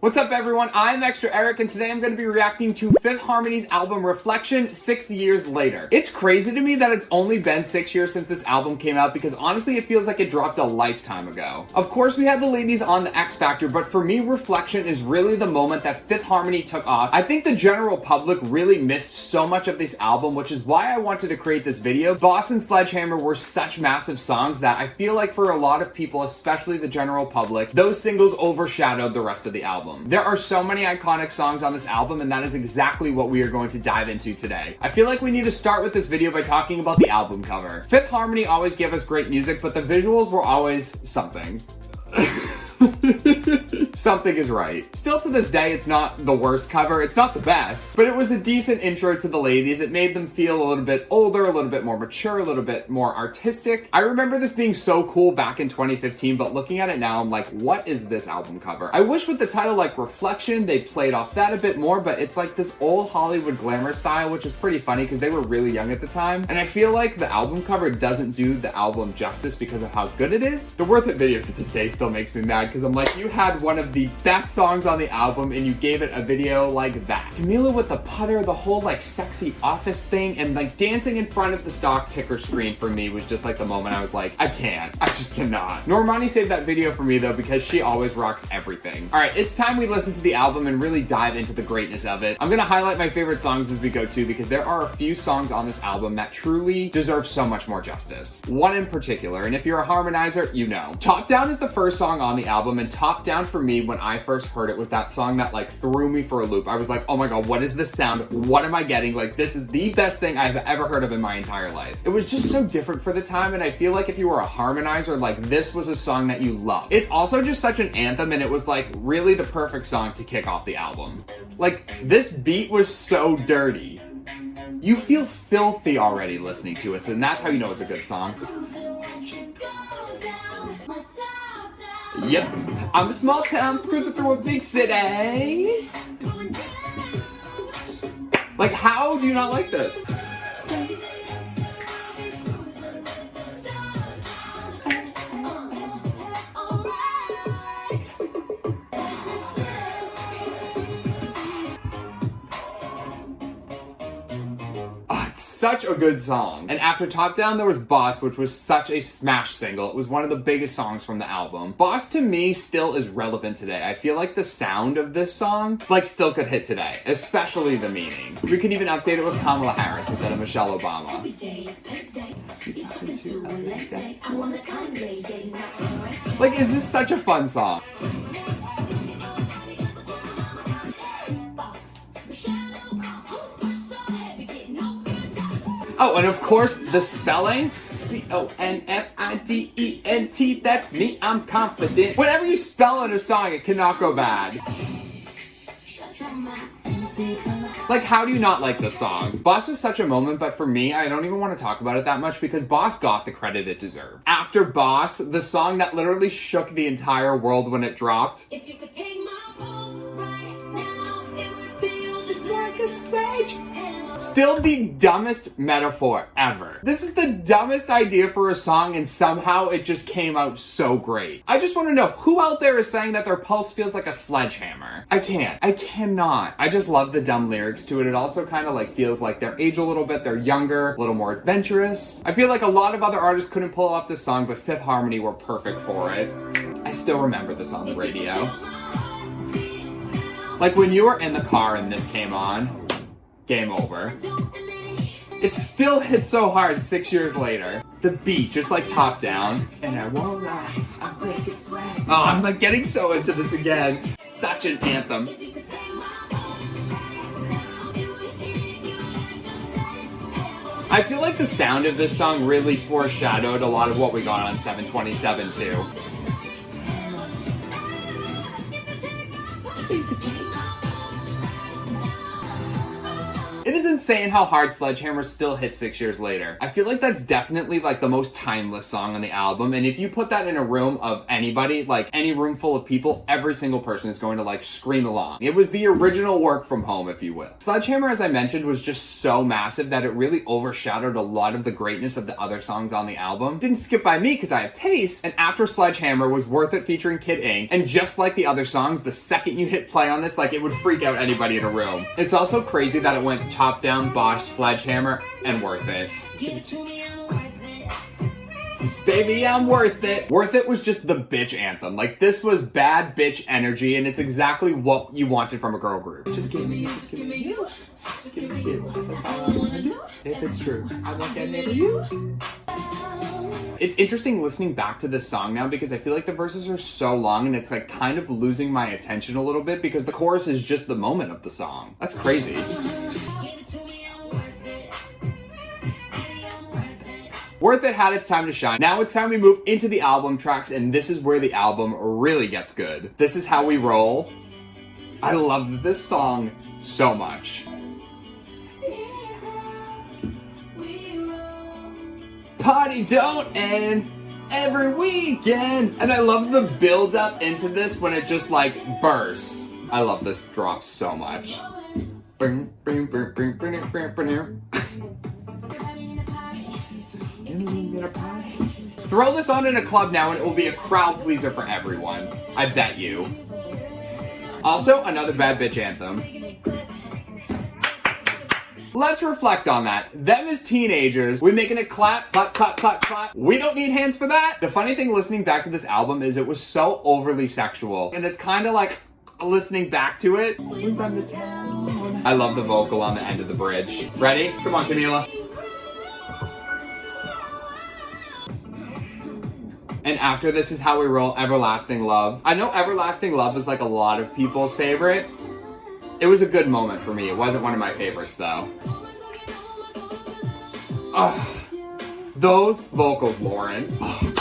What's up everyone, I'm Extra Eric and today I'm going to be reacting to Fifth Harmony's album Reflection 6 years later. It's crazy to me that it's only been 6 years since this album came out because honestly it feels like it dropped a lifetime ago. Of course we had the ladies on the X Factor, but for me Reflection is really the moment that Fifth Harmony took off. I think the general public really missed so much of this album, which is why I wanted to create this video. Boss and Sledgehammer were such massive songs that I feel like for a lot of people, especially the general public, those singles overshadowed the rest of the album. There are so many iconic songs on this album, and that is exactly what we are going to dive into today. I feel like we need to start with this video by talking about the album cover. Fifth Harmony always gave us great music, but the visuals were always something. Something is right. Still to this day, it's not the worst cover, it's not the best, but it was a decent intro to the ladies. It made them feel a little bit older, a little bit more mature, a little bit more artistic. I remember this being so cool back in 2015, but looking at it now, I'm like, what is this album cover? I wish with the title like Reflection, they played off that a bit more, but it's like this old Hollywood glamour style, which is pretty funny because they were really young at the time. And I feel like the album cover doesn't do the album justice because of how good it is. The Worth It video to this day still makes me mad because I'm like, you had one of the best songs on the album and you gave it a video like that. Camila with the putter, the whole like sexy office thing, and like dancing in front of the stock ticker screen for me was just like the moment I was like, I just cannot. Normani saved that video for me though because she always rocks everything. All right, it's time we listen to the album and really dive into the greatness of it. I'm gonna highlight my favorite songs as we go too because there are a few songs on this album that truly deserve so much more justice. One in particular, and if you're a Harmonizer, you know. Top Down is the first song on the album, and Top Down for me when I first heard it was that song that like threw me for a loop. I was like, oh my god, what is this sound? What am I getting? Like, this is the best thing I've ever heard of in my entire life. It was just so different for the time, and I feel like if you were a Harmonizer, like this was a song that you loved. It's also just such an anthem, and it was like really the perfect song to kick off the album. Like, this beat was so dirty. You feel filthy already listening to it, and that's how you know it's a good song. Yep, I'm a small town cruising through a big city. Like, how do you not like this? Such a good song. And after Top Down, there was Boss, which was such a smash single. It was one of the biggest songs from the album. Boss to me still is relevant today. I feel like the sound of this song like still could hit today, especially the meaning. We could even update it with Kamala Harris instead of Michelle Obama. Like, is this such a fun song? Oh, and of course, the spelling, C-O-N-F-I-D-E-N-T, that's me, I'm confident. Whenever you spell in a song, it cannot go bad. Like, how do you not like this song? Boss was such a moment, but for me, I don't even want to talk about it that much because Boss got the credit it deserved. After Boss, the song that literally shook the entire world when it dropped. If you could take my pulse right now, it would feel just like a sledgehammer. Still the dumbest metaphor ever. This is the dumbest idea for a song and somehow it just came out so great. I just want to know who out there is saying that their pulse feels like a sledgehammer. I cannot. I just love the dumb lyrics to it. It also kind of like feels like they're aged a little bit, they're younger, a little more adventurous. I feel like a lot of other artists couldn't pull off this song, but Fifth Harmony were perfect for it. I still remember this on the radio. Like when you were in the car and this came on, game over. It still hits so hard 6 years later. The beat, just like Top Down. And I won't lie, I'll break a sweat. Oh, I'm like getting so into this again. Such an anthem. I feel like the sound of this song really foreshadowed a lot of what we got on 727 too. It is insane how hard Sledgehammer still hits 6 years later. I feel like that's definitely like the most timeless song on the album, and if you put that in a room of anybody, like any room full of people, every single person is going to like scream along. It was the original work from home, if you will. Sledgehammer, as I mentioned, was just so massive that it really overshadowed a lot of the greatness of the other songs on the album. Didn't skip by me because I have taste, and after Sledgehammer was Worth It featuring Kid Ink, and just like the other songs, the second you hit play on this, like it would freak out anybody in a room. It's also crazy that it went Top Down, Bosch, Sledgehammer, and Worth It. Give it to me, I'm worth it. Baby, I'm worth it. Worth It was just the bitch anthem. Like, this was bad bitch energy, and it's exactly what you wanted from a girl group. Just give me you, just give me you, just give me you. That's all I wanna do. If it's true, I'm like I never you. It's interesting listening back to this song now because I feel like the verses are so long and it's like kind of losing my attention a little bit because the chorus is just the moment of the song. That's crazy. Worth It had its time to shine. Now it's time we move into the album tracks, and this is where the album really gets good. This is How We Roll. I love this song so much. Party don't end every weekend. And I love the build up into this when it just like bursts. I love this drop so much. Throw this on in a club now and it will be a crowd pleaser for everyone. I bet you. Also, another bad bitch anthem. Let's reflect on that. Them as teenagers, we making it clap, clap, clap, clap, clap. We don't need hands for that. The funny thing listening back to this album is it was so overly sexual. And it's kind of like listening back to it. We run this town. I love the vocal on the end of the bridge. Ready? Come on, Camila. And after this is How We Roll, Everlasting Love. I know Everlasting Love is like a lot of people's favorite. It was a good moment for me. It wasn't one of my favorites though. Ugh. Those vocals, Lauren. Ugh.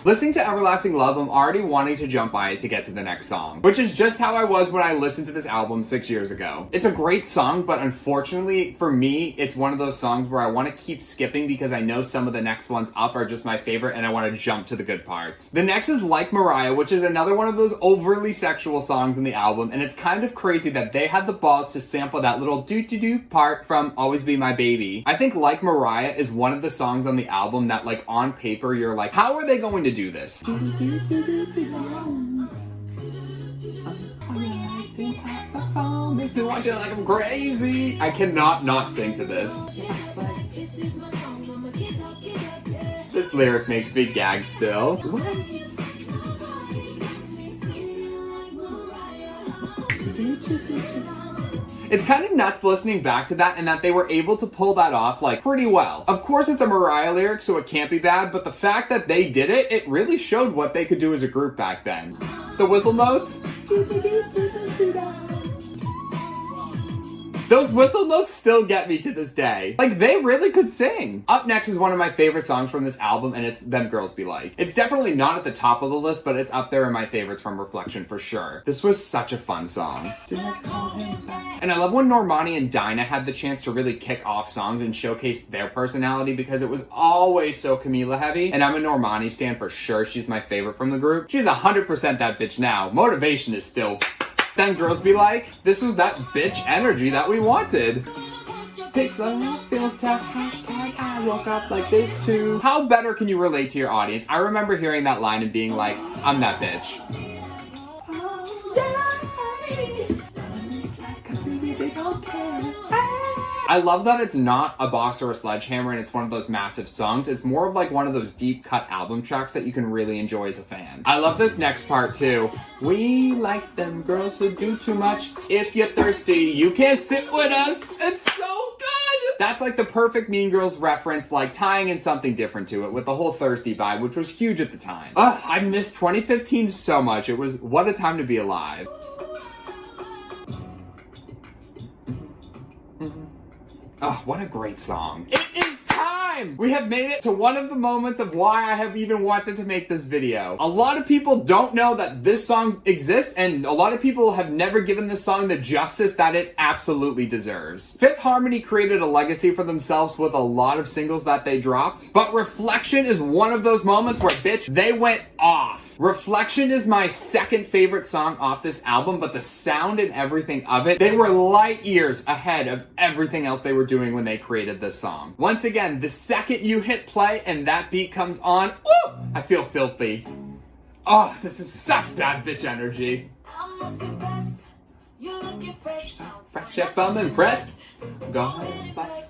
Listening to Everlasting Love, I'm already wanting to jump by it to get to the next song, which is just how I was when I listened to this album 6 years ago. It's a great song, but unfortunately for me, it's one of those songs where I want to keep skipping because I know some of the next ones up are just my favorite and I want to jump to the good parts. The next is Like Mariah, which is another one of those overly sexual songs in the album, and it's kind of crazy that they had the balls to sample that little doo-doo-doo part from Always Be My Baby. I think Like Mariah is one of the songs on the album that, like, on paper, you're like, how are they going to do this? Makes me watch it like I'm crazy. I cannot not sing to this. This lyric makes me gag still. It's kind of nuts listening back to that and that they were able to pull that off like pretty well. Of course it's a Mariah lyric so it can't be bad, but the fact that they did it, it really showed what they could do as a group back then. The whistle notes. Those whistle notes still get me to this day. Like, they really could sing. Up next is one of my favorite songs from this album, and it's Them Girls Be Like. It's definitely not at the top of the list, but it's up there in my favorites from Reflection for sure. This was such a fun song. And I love when Normani and Dinah had the chance to really kick off songs and showcase their personality because it was always so Camila heavy. And I'm a Normani stan for sure. She's my favorite from the group. She's 100% that bitch now. Motivation is still... Them Girls Be Like. This was that bitch energy that we wanted. Pixel, filter, hashtag, I woke up like this too. How better can you relate to your audience? I remember hearing that line and being like, I'm that bitch. I love that it's not a box or a sledgehammer and it's one of those massive songs. It's more of like one of those deep cut album tracks that you can really enjoy as a fan. I love this next part too. We like them girls who do too much. If you're thirsty, you can't sit with us. It's so good! That's like the perfect Mean Girls reference, like tying in something different to it with the whole thirsty vibe, which was huge at the time. Ugh, I missed 2015 so much. It was what a time to be alive. Oh, what a great song. It is time! time! We have made it to one of the moments of why I have even wanted to make this video. A lot of people don't know that this song exists, and a lot of people have never given this song the justice that it absolutely deserves. Fifth Harmony created a legacy for themselves with a lot of singles that they dropped, but Reflection is one of those moments where, bitch, they went off. Reflection is my second favorite song off this album, but the sound and everything of it, they were light years ahead of everything else they were doing when they created this song. Once again, the second you hit play and that beat comes on, woo, I feel filthy. Oh, this is such bad bitch energy. I must confess, you're looking fresh. Fresh up, I'm impressed. Go ahead, flex.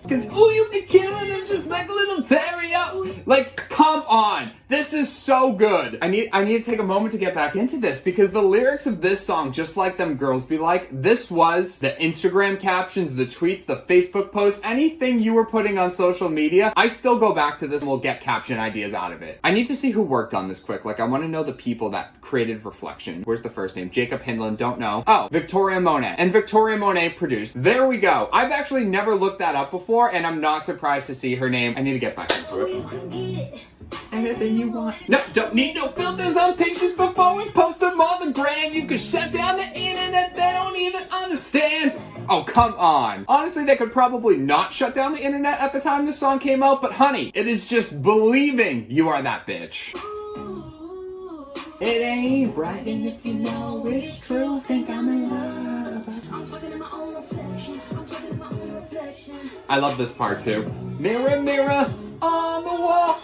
Cause ooh, you be killing him just like a little terrier. Like, come on. This is so good. I need to take a moment to get back into this because the lyrics of this song, just like them girls be like, this was the Instagram captions, the tweets, the Facebook posts, anything you were putting on social media. I still go back to this and we'll get caption ideas out of it. I need to see who worked on this quick. Like, I want to know the people that created Reflection. Where's the first name? Jacob Hindlin, don't know. Oh, Victoria Monet. And Victoria Monet produced. There we go. I've actually never looked that up before, and I'm not surprised to see her name. I need to get back into it. Anything you want. No, don't need no filters on pictures before we post them on the gram. You can shut down the internet, they don't even understand. Oh, come on. Honestly, they could probably not shut down the internet at the time this song came out, but honey, it is just believing you are that bitch. It ain't bragging if you know it's true. Think I'm in love. I'm talking in my own reflection. I'm talking in my own reflection. I love this part too. Mirror, mirror on the wall.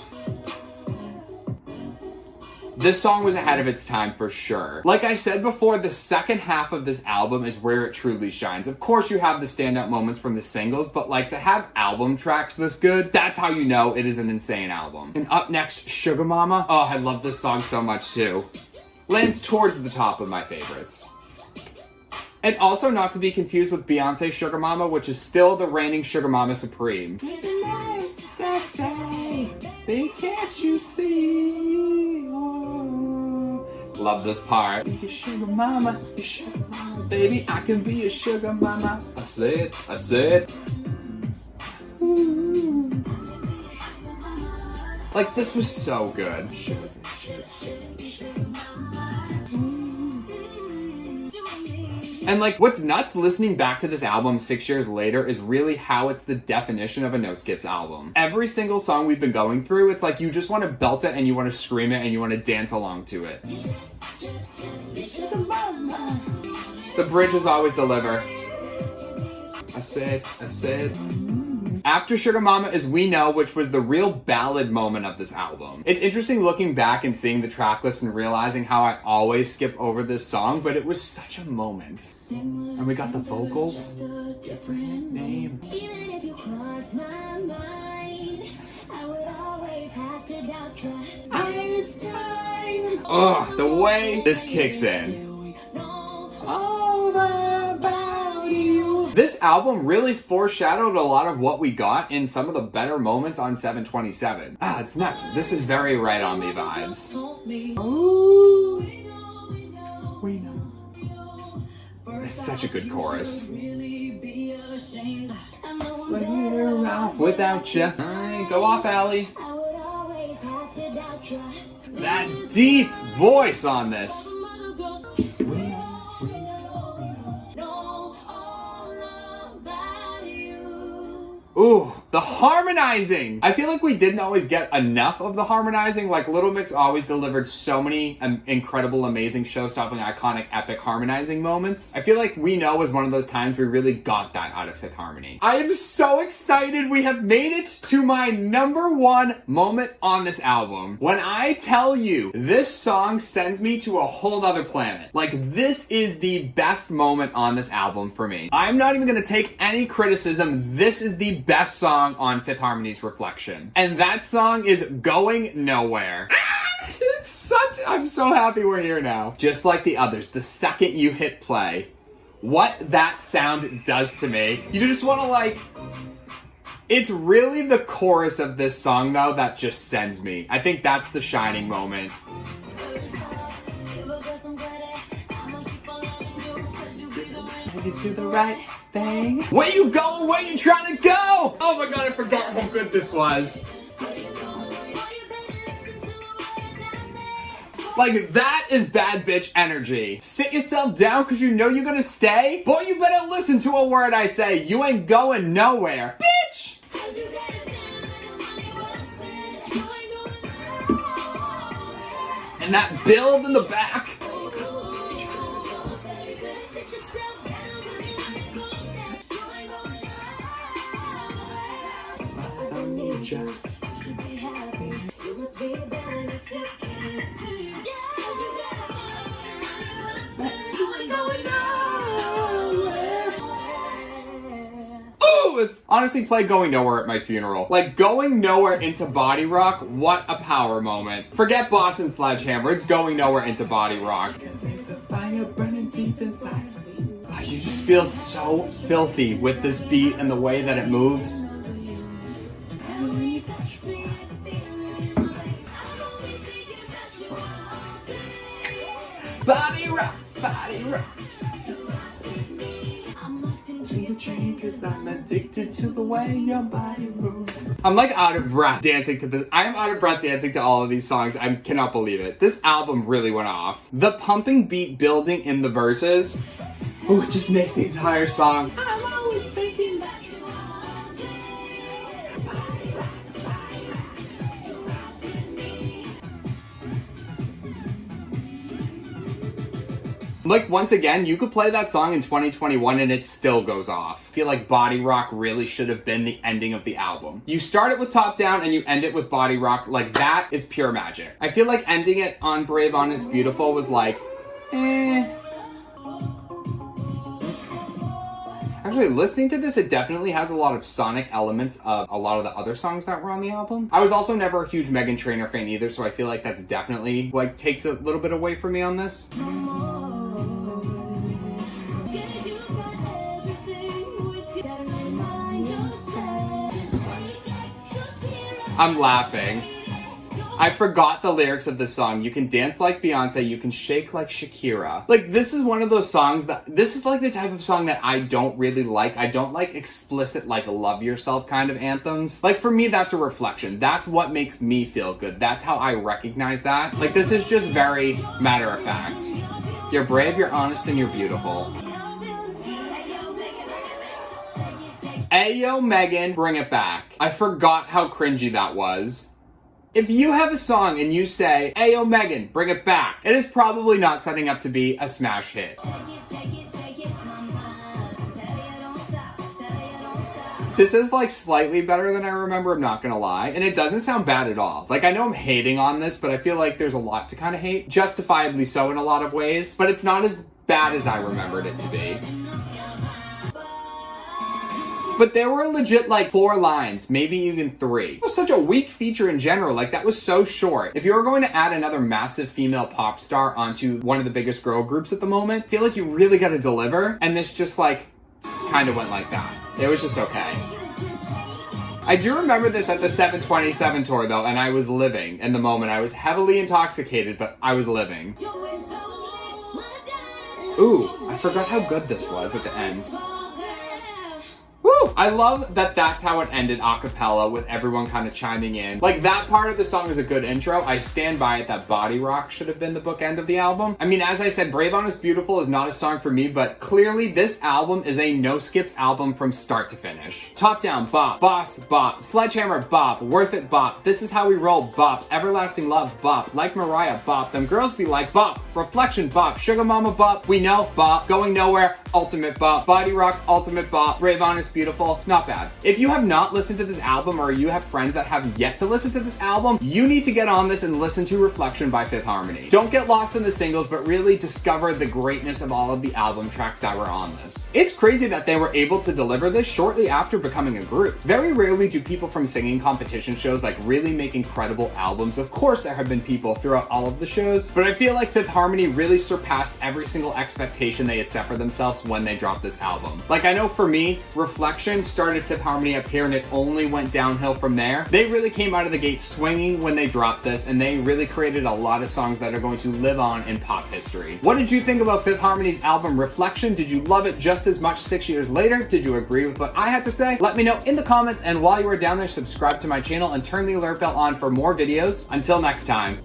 This song was ahead of its time for sure. Like I said before, the second half of this album is where it truly shines. Of course, you have the standout moments from the singles, but like to have album tracks this good, that's how you know it is an insane album. And up next, Sugar Mama. Oh, I love this song so much too. Lands towards the top of my favorites. And also not to be confused with Beyonce's Sugar Mama, which is still the reigning Sugar Mama Supreme. It's a nice, sexy, they can't you see? Oh. Love this part. Be a sugar mama, baby, I can be a sugar mama. I said. Ooh. Like, this was so good. And like, what's nuts listening back to this album 6 years later is really how it's the definition of a no skips album. Every single song we've been going through, it's like you just want to belt it and you want to scream it and you want to dance along to it. The bridges always deliver. I said. After Sugar Mama is We Know, which was the real ballad moment of this album. It's interesting looking back and seeing the track list and realizing how I always skip over this song, but it was such a moment. And we got the vocals. Different name. Even if you cross my mind, I would always have to doubt you. Einstein. Ugh, the way this kicks in. All about you. This album really foreshadowed a lot of what we got in some of the better moments on 727. Ah, it's nuts. This is very Right On Me vibes. Ooh. We know. It's such a good chorus. Later off without you. Alright, go off, Allie. That deep voice on this. Ooh, the harmonizing! I feel like we didn't always get enough of the harmonizing. Like, Little Mix always delivered so many incredible, amazing, show-stopping, iconic, epic harmonizing moments. I feel like We Know was one of those times we really got that out of Fifth Harmony. I am so excited we have made it to my #1 moment on this album. When I tell you, this song sends me to a whole nother planet. Like, this is the best moment on this album for me. I'm not even gonna take any criticism. This is the best song on Fifth Harmony's Reflection. And that song is Going Nowhere. It's such, I'm so happy we're here now. Just like the others, the second you hit play, what that sound does to me, you just want to like, it's really the chorus of this song though that just sends me. I think that's the shining moment. Take it to the right, thing. Where you going? Where you trying to go? Oh my god, I forgot how good this was. Like, that is bad bitch energy. Sit yourself down because you know you're gonna stay? Boy, you better listen to a word I say. You ain't going nowhere. Bitch! And that build in the back. Ooh, it's honestly play Going Nowhere at my funeral. Like, Going Nowhere into Body Rock, what a power moment. Forget Boston Sledgehammer, it's Going Nowhere into Body Rock. Because there's a fire burning deep inside. Oh, you just feel so filthy with this beat and the way that it moves. Body rock, body rock. Cause I'm addicted to the way your body moves. I'm like out of breath dancing to this. I'm out of breath dancing to all of these songs. I cannot believe it. This album really went off. The pumping beat building in the verses, oh, it just makes the entire song. I'm always thinking that you like, once again, you could play that song in 2021 and it still goes off. I feel like Body Rock really should have been the ending of the album. You start it with Top Down and you end it with Body Rock. Like, that is pure magic. I feel like ending it on Brave, Honest, Beautiful was like, eh. Actually, listening to this, it definitely has a lot of sonic elements of a lot of the other songs that were on the album. I was also never a huge Meghan Trainor fan either, so I feel like that's definitely, like, takes a little bit away from me on this. I'm laughing. I forgot the lyrics of this song. You can dance like Beyonce, you can shake like Shakira. Like, this is one of those songs that, this is like the type of song that I don't really like. I don't like explicit, like, love yourself kind of anthems. Like, for me, that's a reflection. That's what makes me feel good. That's how I recognize that. Like, this is just very matter of fact. You're brave, you're honest, and you're beautiful. Ayo, Megan, bring it back. I forgot how cringy that was. If you have a song and you say, Ayo, Megan, bring it back, it is probably not setting up to be a smash hit. This is, like, slightly better than I remember, I'm not gonna lie. And it doesn't sound bad at all. Like, I know I'm hating on this, but I feel like there's a lot to kind of hate. Justifiably so in a lot of ways. But it's not as bad as I remembered it to be. But there were legit, like, 4 lines, maybe even 3. It was such a weak feature in general. Like, that was so short. If you were going to add another massive female pop star onto one of the biggest girl groups at the moment, I feel like you really got to deliver. And this just, like, kind of went like that. It was just okay. I do remember this at the 727 tour, though, and I was living in the moment. I was heavily intoxicated, but I was living. Ooh, I forgot how good this was at the end. Woo! I love that that's how it ended a cappella, with everyone kind of chiming in. Like, that part of the song is a good intro. I stand by it that Body Rock should have been the bookend of the album. I mean, as I said, Brave, Honest, Beautiful is not a song for me, but clearly this album is a no-skips album from start to finish. Top Down, bop. Boss, bop. Sledgehammer, bop. Worth It, bop. This Is How We Roll, bop. Everlasting Love, bop. Like Mariah, bop. Them Girls Be Like, bop. Reflection, bop. Sugar Mama, bop. We Know, bop. Going Nowhere, ultimate bop. Body Rock, ultimate bop. Brave, Honest, Beautiful, not bad. If you have not listened to this album, or you have friends that have yet to listen to this album, you need to get on this and listen to Reflection by Fifth Harmony. Don't get lost in the singles, but really discover the greatness of all of the album tracks that were on this. It's crazy that they were able to deliver this shortly after becoming a group. Very rarely do people from singing competition shows like really make incredible albums. Of course, there have been people throughout all of the shows, but I feel like Fifth Harmony really surpassed every single expectation they had set for themselves when they dropped this album. Like, I know for me, Reflection Production started Fifth Harmony up here, and it only went downhill from there. They really came out of the gate swinging when they dropped this, and they really created a lot of songs that are going to live on in pop history. What did you think about Fifth Harmony's album Reflection? Did you love it just as much 6 years later? Did you agree with what I had to say? Let me know in the comments, and while you are down there, subscribe to my channel and turn the alert bell on for more videos. Until next time.